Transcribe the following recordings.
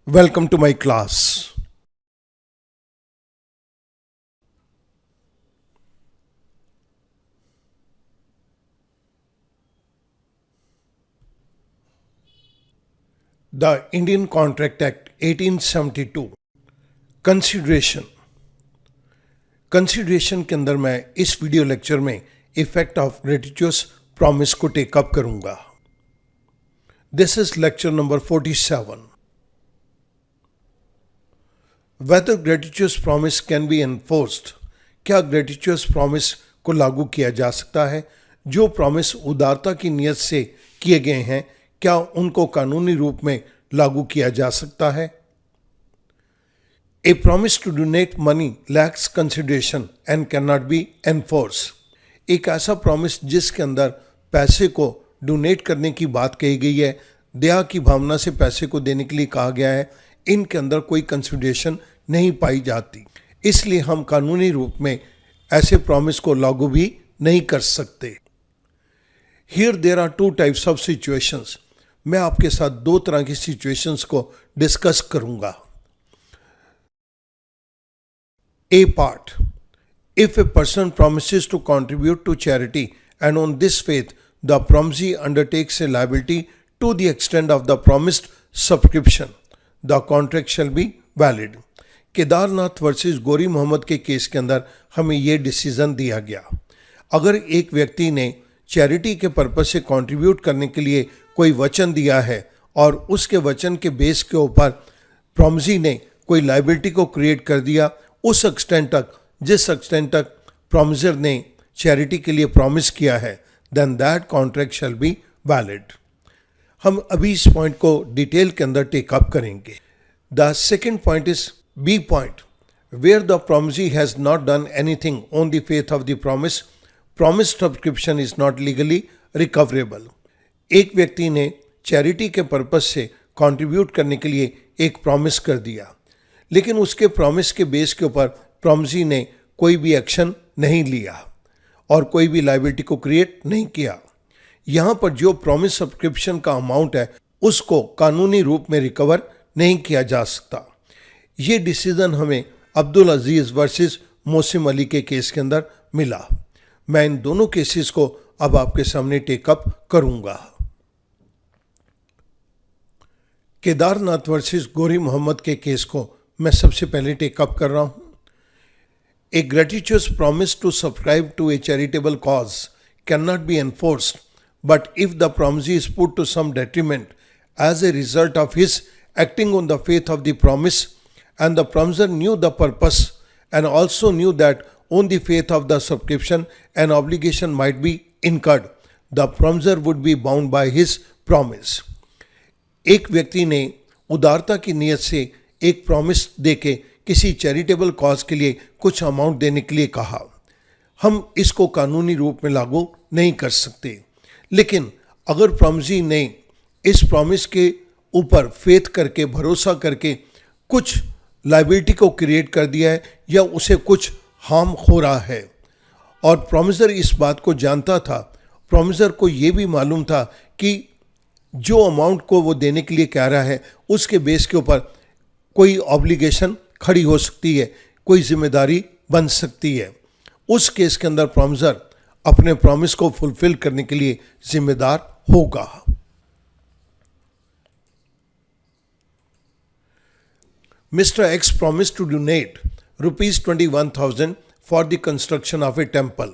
Welcome to my class. The Indian Contract Act 1872 consideration के अंदर मैं इस वीडियो लेक्चर में इफेक्ट ऑफ ग्रेटिट्यूस प्रॉमिस को टेकअप करूंगा. This is lecture number 47. Whether gratuitous promise can be enforced, क्या gratuitous promise को लागू किया जा सकता है? जो प्रॉमिस उदारता की नीयत से किए गए हैं, क्या उनको कानूनी रूप में लागू किया जा सकता है? A promise to donate money lacks consideration and cannot be enforced. एक ऐसा प्रॉमिस जिसके अंदर पैसे को डोनेट करने की बात कही गई है, दया की भावना से पैसे को देने के लिए कहा गया है, इनके अंदर कोई कंसिडरेशन नहीं पाई जाती, इसलिए हम कानूनी रूप में ऐसे प्रॉमिस को लागू भी नहीं कर सकते. Here there are two types of situations. मैं आपके साथ दो तरह की सिचुएशंस को डिस्कस करूंगा. A part. If a person promises to contribute to charity and on this faith the promisee undertakes a liability to the extent of the promised subscription, the contract shall be valid. Kedarnath versus गोरी मोहम्मद के case के अंदर हमें ये decision दिया गया. अगर एक व्यक्ति ने चैरिटी के पर्पज से कंट्रीब्यूट करने के लिए कोई वचन दिया है और उसके वचन के बेस के ऊपर प्रॉमिसी ने कोई लाइबिलिटी को क्रिएट कर दिया, उस एक्सटेंट तक जिस एक्सटेंट तक प्रॉमिसर ने चैरिटी के लिए प्रॉमिस किया है, then that contract shall be valid. हम अभी इस पॉइंट को डिटेल के अंदर टेकअप करेंगे. The second point is B point, where the promisee has not done anything on the faith of the promise, promise subscription is not legally recoverable. एक व्यक्ति ने चैरिटी के पर्पज से कंट्रीब्यूट करने के लिए एक प्रॉमिस कर दिया, लेकिन उसके प्रॉमिस के बेस के ऊपर प्रॉमिसी ने कोई भी एक्शन नहीं लिया और कोई भी लायबिलिटी को क्रिएट नहीं किया. यहाँ पर जो प्रॉमिस सब्सक्रिप्शन का अमाउंट है उसको कानूनी रूप में रिकवर नहीं किया जा सकता. ये डिसीजन हमें अब्दुल अजीज वर्सेस मोसिम अली के केस के अंदर मिला. मैं इन दोनों केसेस को अब आपके सामने टेकअप करूंगा. केदारनाथ वर्सेस गोरी मोहम्मद के केस को मैं सबसे पहले टेकअप कर रहा हूं. A gratuitous promise to subscribe to a charitable cause can not be enforced, but if the promisee is put to some detriment as a result of his acting on the faith of the promise, and the promiser knew the purpose and also knew that on the faith of the subscription an obligation might be incurred, the promiser would be bound by his promise. एक व्यक्ति ने उदारता की नीयत से एक promise देके किसी चैरिटेबल कॉज के लिए कुछ अमाउंट देने के लिए कहा. हम इसको कानूनी रूप में लागू नहीं कर सकते, लेकिन अगर प्रॉमिसी ने इस प्रॉमिस के ऊपर फेथ करके, भरोसा करके कुछ लाइबिलिटी को क्रिएट कर दिया है या उसे कुछ हार्म हो रहा है और प्रॉमिसर इस बात को जानता था, प्रॉमिसर को ये भी मालूम था कि जो अमाउंट को वो देने के लिए कह रहा है उसके बेस के ऊपर कोई ऑब्लिगेशन खड़ी हो सकती है, कोई जिम्मेदारी बन सकती है, उस केस के अंदर प्रॉमिसर अपने प्रॉमिस को फुलफिल करने के लिए जिम्मेदार होगा. Mr. X promised to donate rupees 21,000 for the construction of a temple.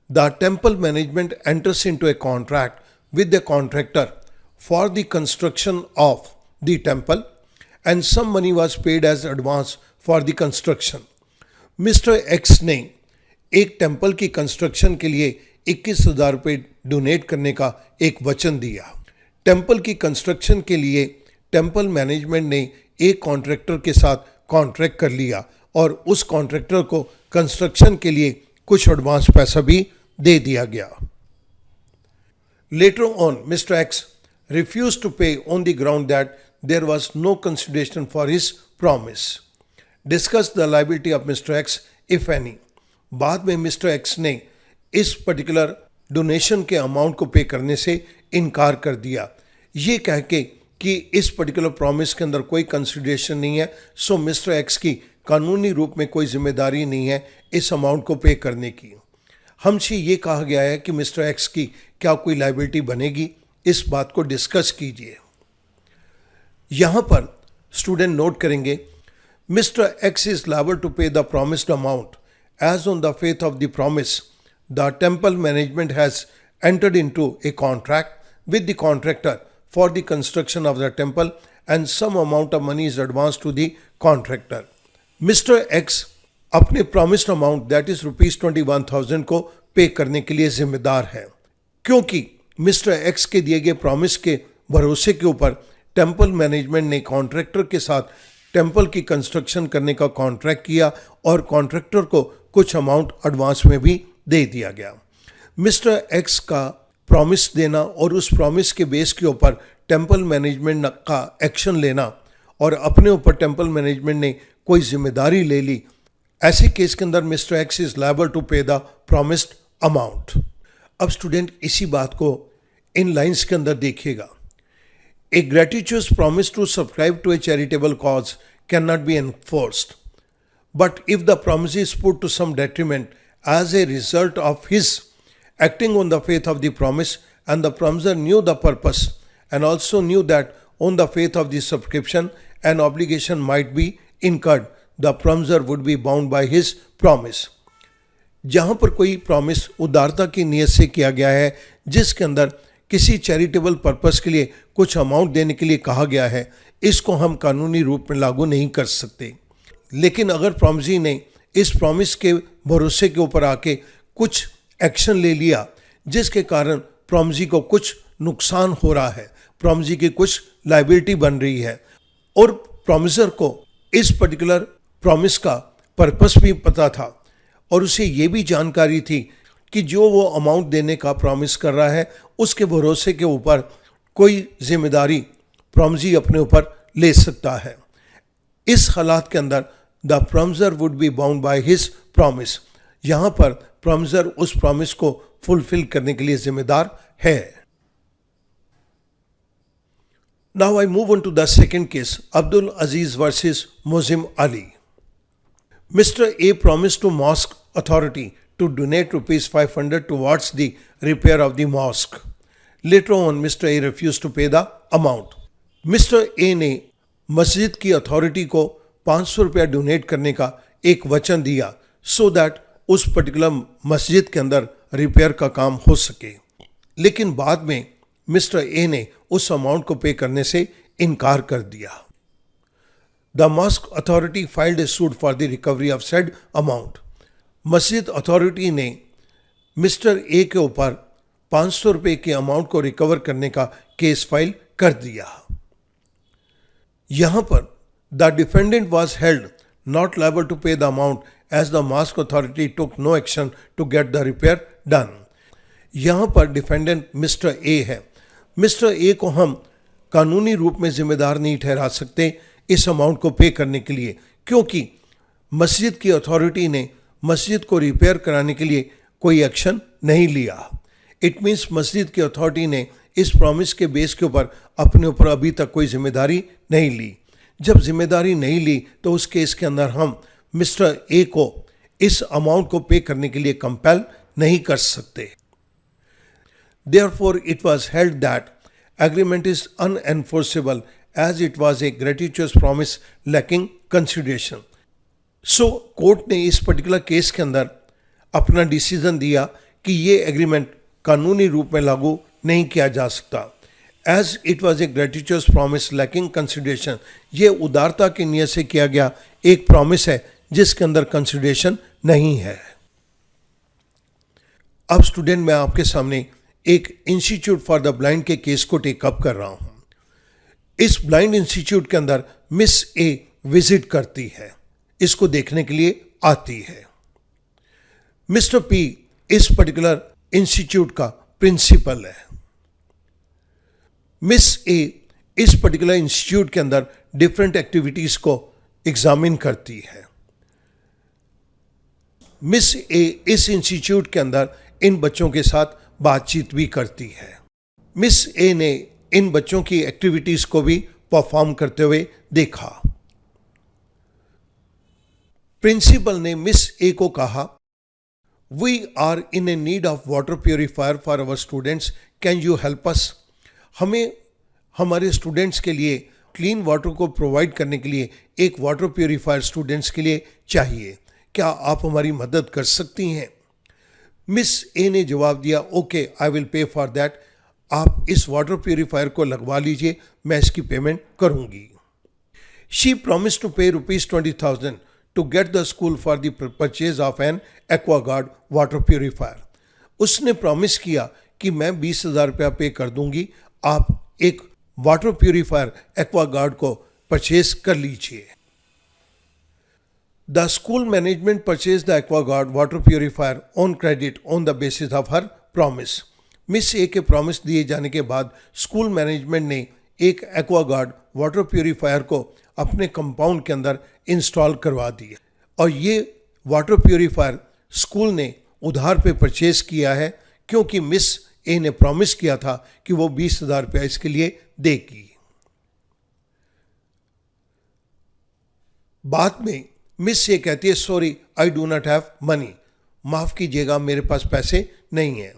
The temple management enters into a contract with the contractor for the construction of the temple, and some money was paid as advance for the construction. Mr. X ने एक temple की construction के लिए 21,000 रुपये donate करने का एक वचन दिया. टेम्पल की कंस्ट्रक्शन के लिए टेम्पल मैनेजमेंट ने एक कॉन्ट्रैक्टर के साथ कॉन्ट्रैक्ट कर लिया और उस कॉन्ट्रैक्टर को कंस्ट्रक्शन के लिए कुछ एडवांस पैसा भी दे दिया गया. Letter on mister X refuse to pay on the ground that there was no consideration for his promise. Discuss the liability of mister X if any. बाद में मिस्टर एक्स ने इस पर्टिकुलर डोनेशन के अमाउंट को पे करने से इनकार कर दिया, ये कह के कि इस पर्टिकुलर प्रॉमिस के अंदर कोई कंसिडरेशन नहीं है, सो मिस्टर एक्स की कानूनी रूप में कोई जिम्मेदारी नहीं है इस अमाउंट को पे करने की। हमसे ये कहा गया है कि मिस्टर एक्स की क्या कोई लायबिलिटी बनेगी, इस बात को डिस्कस कीजिए। यहाँ पर स्टूडेंट नोट करेंगे, mister X is liable to pay the promised amount as on the faith of the promise the temple management has entered into a contract with the contractor for the construction of the temple and some amount of money is advanced to the contractor. Mr. X अपने promised amount that is ₹21,000 को पे करने के लिए जिम्मेदार है, क्योंकि Mr. X के दिए गए प्रॉमिस के भरोसे के ऊपर टेम्पल मैनेजमेंट ने कॉन्ट्रैक्टर के साथ टेम्पल की कंस्ट्रक्शन करने का कॉन्ट्रैक्ट किया और कॉन्ट्रैक्टर को कुछ अमाउंट एडवांस में भी दे दिया गया। मिस्टर एक्स का प्रॉमिस देना और उस प्रॉमिस के बेस के ऊपर टेम्पल मैनेजमेंट का एक्शन लेना और अपने ऊपर टेम्पल मैनेजमेंट ने कोई जिम्मेदारी ले ली, ऐसे केस के अंदर mister X is liable to pay the promised amount. अब स्टूडेंट इसी बात को इन लाइंस के अंदर देखिएगा। A gratuitous promise to subscribe to a charitable cause can not be enforced, but if the promise is put to some detriment as a result of his acting on the faith of the promise and the promiser knew the purpose and also knew that on the faith of the subscription an obligation might be incurred, the promiser would be bound by his promise. जहाँ पर कोई promise उदारता की नीयत से किया गया है, जिसके अंदर किसी चैरिटेबल पर्पस के लिए कुछ अमाउंट देने के लिए कहा गया है, इसको हम कानूनी रूप में लागू नहीं कर सकते। लेकिन अगर प्रॉमिसी ने इस प्रॉमिस के भरोसे के ऊपर आके कुछ एक्शन ले लिया जिसके कारण प्रॉमिसी को कुछ नुकसान हो रहा है, प्रॉमिसी की कुछ लायबिलिटी बन रही है और प्रॉमिसर को इस पर्टिकुलर प्रॉमिस का पर्पस भी पता था और उसे ये भी जानकारी थी कि जो वो अमाउंट देने का प्रॉमिस कर रहा है उसके भरोसे के ऊपर कोई जिम्मेदारी प्रॉमिसी अपने ऊपर ले सकता है। इस हालात के अंदर the promiser would be bound by his promise, यहाँ पर प्रॉमिसर उस प्रॉमिस को फुलफिल करने के लिए जिम्मेदार है। Now I move on to the second case, Abdul Aziz versus Mojim Ali. Mister A promise to mosque authority to donate ₹500 towards the repair of the mosque. Later on mister A refuse to pay the amount. Mister A ने मस्जिद की authority को ₹500 donate करने का एक वचन दिया so that उस पर्टिकुलर मस्जिद के अंदर रिपेयर का काम हो सके, लेकिन बाद में मिस्टर ए ने उस अमाउंट को पे करने से इनकार कर दिया। The mosque authority filed A suit for the recovery of said amount. मस्जिद अथॉरिटी ने मिस्टर ए के ऊपर ₹500 के अमाउंट को रिकवर करने का केस फाइल कर दिया। यहां पर the defendant was held not liable to pay the amount as the mosque authority took no action to get the repair done. यहाँ पर डिफेंडेंट मिस्टर ए है। मिस्टर ए को हम कानूनी रूप में जिम्मेदार नहीं ठहरा सकते इस अमाउंट को पे करने के लिए, क्योंकि मस्जिद की अथॉरिटी ने मस्जिद को रिपेयर कराने के लिए कोई एक्शन नहीं लिया। इट मीन्स मस्जिद की अथॉरिटी ने इस प्रॉमिस के बेस के ऊपर अपने ऊपर अभी तक कोई जिम्मेदारी नहीं ली। जब जिम्मेदारी नहीं ली तो उस केस के अंदर हम मिस्टर ए को इस अमाउंट को पे करने के लिए कंपेल नहीं कर सकते। Therefore, it was held that agreement is unenforceable as it was a gratuitous promise lacking consideration. So, court ने इस पर्टिकुलर केस के अंदर अपना डिसीजन दिया कि ये एग्रीमेंट कानूनी रूप में लागू नहीं किया जा सकता। As it was a gratuitous promise lacking consideration, ये उदारता की नीयत से किया गया एक प्रॉमिस है जिसके अंदर कंसिडरेशन नहीं है। अब स्टूडेंट मैं आपके सामने एक इंस्टीट्यूट फॉर द ब्लाइंड के केस को टेकअप कर रहा हूं। इस ब्लाइंड इंस्टीट्यूट के अंदर मिस ए विजिट करती है, इसको देखने के लिए आती है। मिस्टर पी इस पर्टिकुलर इंस्टीट्यूट का प्रिंसिपल है। मिस ए इस पर्टिकुलर इंस्टीट्यूट के अंदर डिफरेंट एक्टिविटीज को एग्जामिन करती है। मिस ए इस इंस्टीट्यूट के अंदर इन बच्चों के साथ बातचीत भी करती है। मिस ए ने इन बच्चों की एक्टिविटीज को भी परफॉर्म करते हुए देखा। प्रिंसिपल ने मिस ए को कहा, we are in a need of water purifier for our students, can you help us? हमें हमारे स्टूडेंट्स के लिए क्लीन वाटर को प्रोवाइड करने के लिए एक वाटर प्योरीफायर स्टूडेंट्स के लिए चाहिए, क्या आप हमारी मदद कर सकती हैं? मिस ए ने जवाब दिया, okay I will pay for that. आप इस वाटर प्योरीफायर को लगवा लीजिए, मैं इसकी पेमेंट करूंगी। शी प्रॉमिस टू पे ₹20,000 to get the school for the purchase of an AquaGuard water purifier. उसने प्रॉमिस किया कि मैं 20,000 रुपया पे कर दूंगी, आप एक वाटर प्यूरीफायर एक्वागार्ड को परचेज कर लीजिए। The school management purchase the Aquaguard water purifier on credit on the basis of her promise. Miss A के प्रॉमिस दिए जाने के बाद स्कूल मैनेजमेंट ने एक एक्वागार्ड वाटर प्यूरीफायर को अपने कंपाउंड के अंदर इंस्टॉल करवा दिया और ये वाटर प्यूरीफायर स्कूल ने उधार पे परचेज किया है, क्योंकि मिस ए ने प्रॉमिस किया था कि वो 20,000 रुपया इसके लिए देगी। बाद में मिस ए कहती है, sorry I do not have money, माफ कीजिएगा मेरे पास पैसे नहीं है।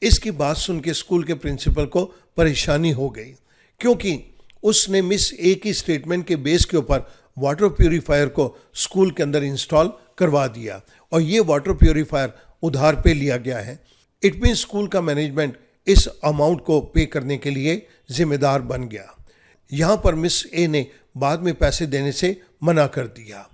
इसकी बात सुन के स्कूल के प्रिंसिपल को परेशानी हो गई, क्योंकि उसने मिस ए की स्टेटमेंट के बेस के ऊपर वाटर प्यूरीफायर को स्कूल के अंदर इंस्टॉल करवा दिया और ये वाटर प्यूरीफायर उधार पे लिया गया है। इट मीन स्कूल का मैनेजमेंट इस अमाउंट को पे करने के लिए जिम्मेदार बन गया। यहाँ पर मिस ए ने बाद में पैसे देने से मना कर दिया।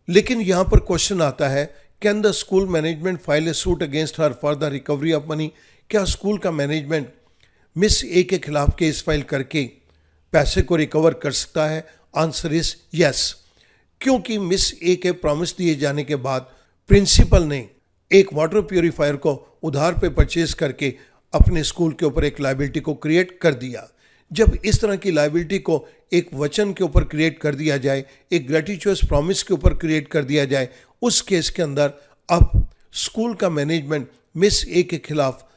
लेकिन यहाँ पर क्वेश्चन आता है, can the school management file A suit against her for the recovery of money? क्या स्कूल का मैनेजमेंट मिस ए के खिलाफ केस फाइल करके पैसे को रिकवर कर सकता है? आंसर इज यस, क्योंकि मिस ए के प्रॉमिस दिए जाने के बाद प्रिंसिपल ने एक वाटर प्यूरीफायर को उधार पे परचेज करके अपने स्कूल के ऊपर एक लायबिलिटी को क्रिएट कर दिया। जब इस तरह की लायबिलिटी को एक वचन के ऊपर क्रिएट कर दिया जाए, एक ग्रेटिचुअस प्रॉमिस के ऊपर क्रिएट कर दिया जाए, उस केस के अंदर अब स्कूल का मैनेजमेंट मिस ए के खिलाफ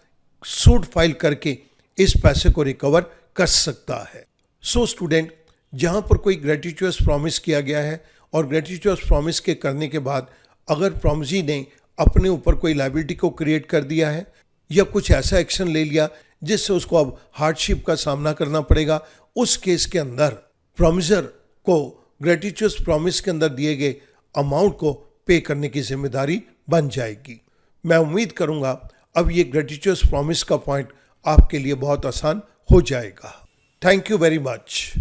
सूट फाइल करके इस पैसे को रिकवर कर सकता है। सो स्टूडेंट, जहां पर कोई ग्रेटिचुअस प्रॉमिस किया गया है और ग्रेटिचुअस प्रॉमिस के करने के बाद अगर प्रॉमिसी ने अपने ऊपर कोई लायबिलिटी को क्रिएट कर दिया है या कुछ ऐसा एक्शन ले लिया जिससे उसको अब हार्डशिप का सामना करना पड़ेगा, उस केस के अंदर प्रॉमिसर को ग्रेटिचुअस प्रॉमिस के अंदर दिए गए अमाउंट को पे करने की जिम्मेदारी बन जाएगी। मैं उम्मीद करूंगा अब ये ग्रेटिचुअस प्रॉमिस का पॉइंट आपके लिए बहुत आसान हो जाएगा। Thank you very much.